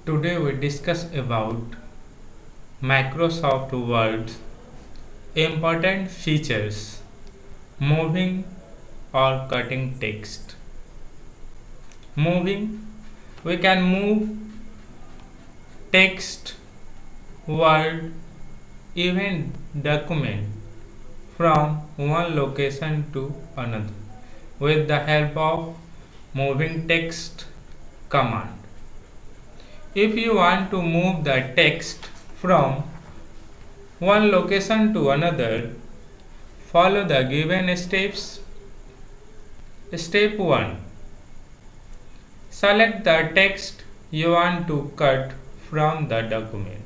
Today we discuss about Microsoft Word's important features, moving or cutting text. Moving, we can move text, word, even document from one location to another with the help of moving text command. If you want to move the text from one location to another, follow the given steps. Step 1. Select the text you want to cut from the document.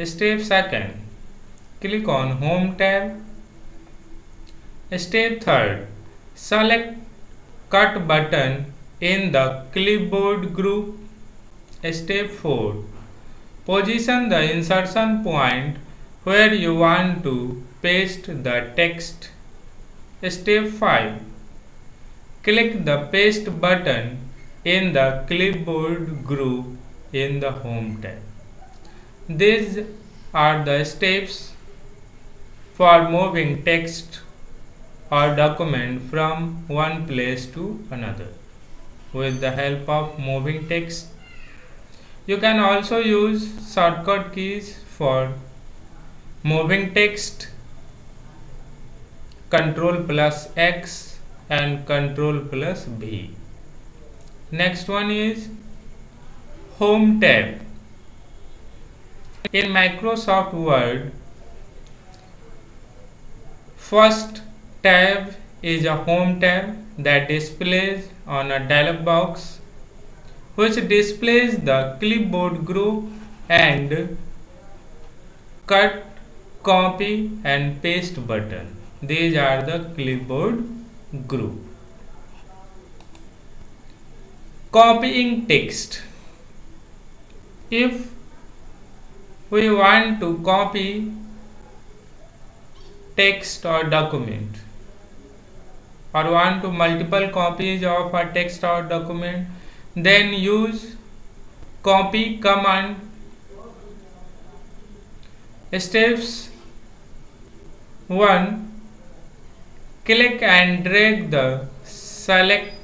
Step 2. Click on Home tab. Step 3. Select Cut button in the clipboard group. Step 4. Position the insertion point where you want to paste the text. Step 5. Click the Paste button in the clipboard group in the Home tab. These are the steps for moving text or document from one place to another with the help of moving text. You can also use shortcut keys for moving text, Ctrl+X and Ctrl+V. Next one is Home tab. In Microsoft Word, first tab is a Home tab that displays on a dialog box which displays the clipboard group and cut, copy and paste button. These are the clipboard group. Copying text. If we want to copy text or document or want to multiple copies of a text or document, then use copy command. Steps 1. Click and drag the select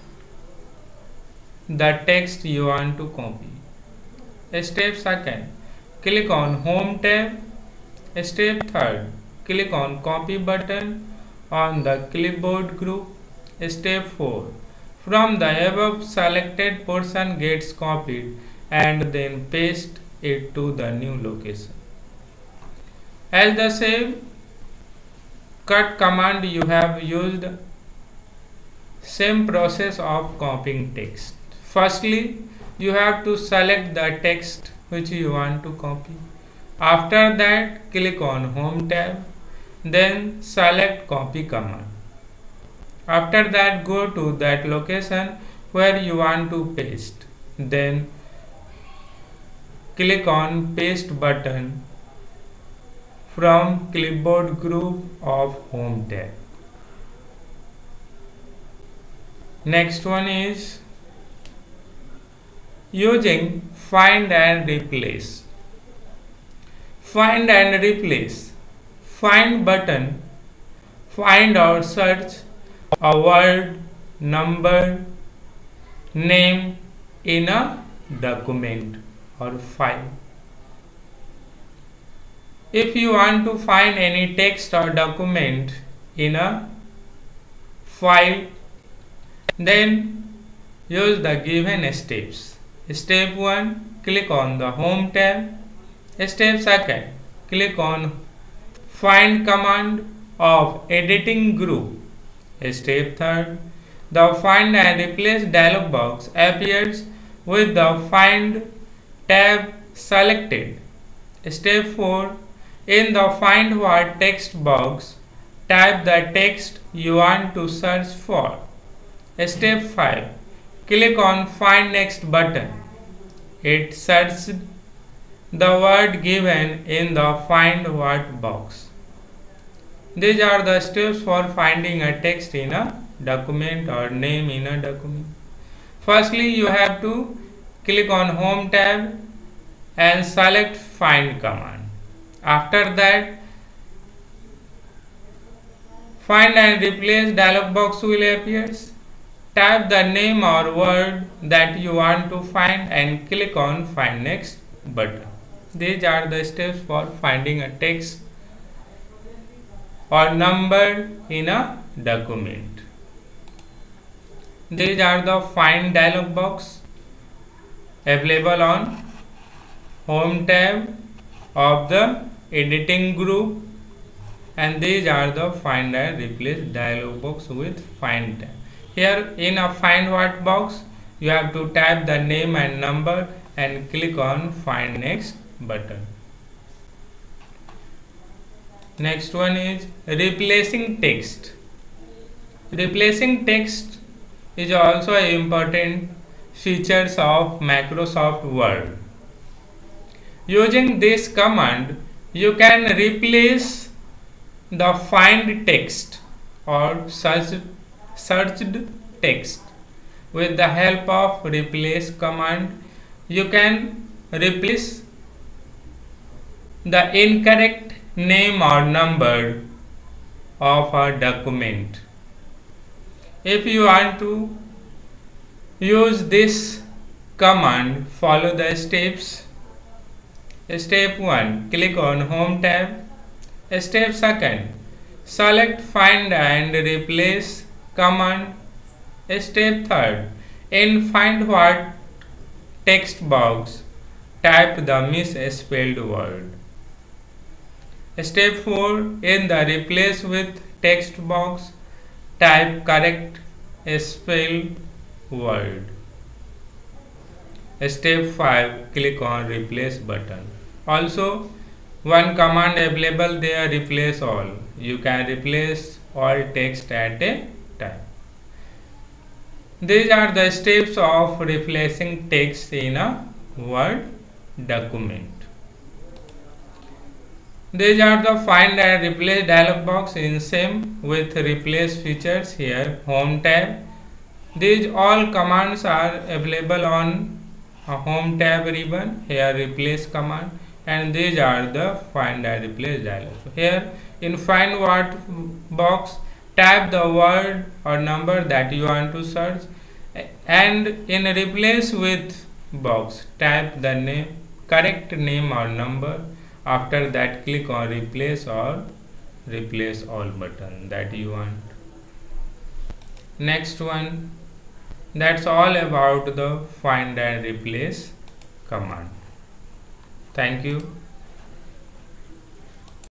the text you want to copy. Step 2. Click on Home tab. Step 3. Click on Copy button on the clipboard group. Step 4. From the above selected portion gets copied and then paste it to the new location. As the same cut command you have used same process of copying text. Firstly, you have to select the text which you want to copy. After that, click on Home tab, then select Copy command. After that, go to that location where you want to paste. Then click on Paste button from clipboard group of Home tab. Next one is using Find and Replace. Find and replace. Find button. Find or search a word, number, name in a document or file. If you want to find any text or document in a file, then use the given steps. Step 1. Click on the Home tab. Step 2. Click on Find command of editing group. Step 3. The Find and Replace dialog box appears with the Find tab selected. Step 4. In the Find What text box, type the text you want to search for. Step 5. Click on Find Next button. It searches the word given in the Find What box. These are the steps for finding a text in a document or name in a document. Firstly, you have to click on Home tab and select Find command. After that, Find and Replace dialog box will appear. Type the name or word that you want to find and click on Find Next button. These are the steps for finding a text or number in a document. These are the Find dialog box available on Home tab of the editing group, and these are the Find and Replace dialog box with Find tab. Here in a Find What box, you have to type the name and number and click on Find Next button. Next one is replacing text. Replacing text is also an important features of Microsoft Word. Using this command, you can replace the find text or searched text. With the help of replace command, you can replace the incorrect name or number of a document. If you want to use this command, follow the steps. Step 1, click on Home tab. Step 2, select Find and Replace command. Step 3, in Find What text box, type the misspelled word. Step 4, in the Replace with text box, type correct spelled word. Step 5, click on Replace button. Also, one command available there, replace all. You can replace all text at a time. These are the steps of replacing text in a Word document. These are the Find and Replace dialog box in same with replace features here, Home tab. These all commands are available on a Home tab ribbon, here replace command, and these are the Find and Replace dialog. Here in Find What box, type the word or number that you want to search, and in Replace with box, type the name, correct name or number. After that, click on Replace or Replace All button that you want. Next one, that's all about the Find and Replace command. Thank you.